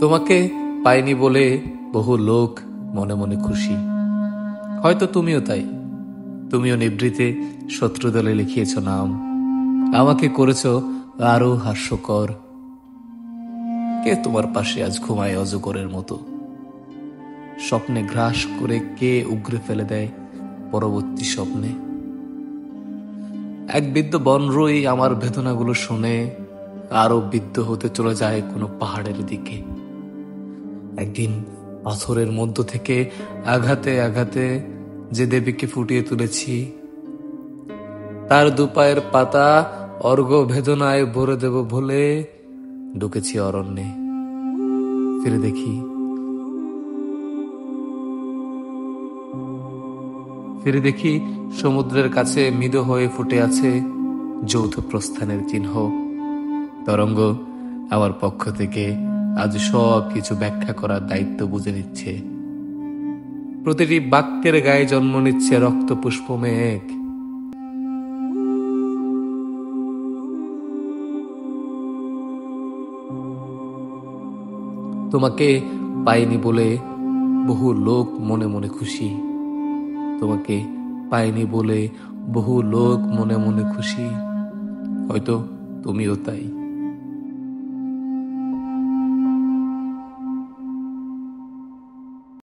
তোমাকে পাইনি বলে বহু লোক মনে মনে খুশি। হয়তো তুমিও তাই। তুমিও নিভৃতে শত্রু দলে লিখিয়েছ নাম, আমাকে করেছ আরো হাস্যকর। কে তোমার পাশে আজ ঘুমায় অজগরের মতো? স্বপ্নে গ্রাস করে কে উগরে ফেলে দেয় পরবর্তী স্বপ্নে? এক বৃদ্ধ বনরই আমার বেদনাগুলো শুনে আরো বৃদ্ধ হতে চলে যায় কোনো পাহাড়ের দিকে। একদিন পাথরের মধ্য থেকে আঘাতে আঘাতে যে দেবীকে ফুটিয়ে তুলেছি, তার দুপায়ের পাতা অর্ঘ ভেদনায় ভরে দেব বলে ঢুকেছি অরণ্যে। ফিরে দেখি সমুদ্রের কাছে মৃদু হয়ে ফুটে আছে যৌথ প্রস্থানের চিহ্ন। তরঙ্গ আমার পক্ষ থেকে আজ সব কিছু ব্যাখ্যা করার দায়িত্ব বুঝে নিচ্ছে। প্রতিটি বাক্যের গায়ে জন্ম নিচ্ছে রক্ত পুষ্প মেঘ। তোমাকে পাইনি বলে বহু লোক মনে মনে খুশি। তোমাকে পাইনি বলে বহু লোক মনে মনে খুশি। হয়তো তুমিও তাই।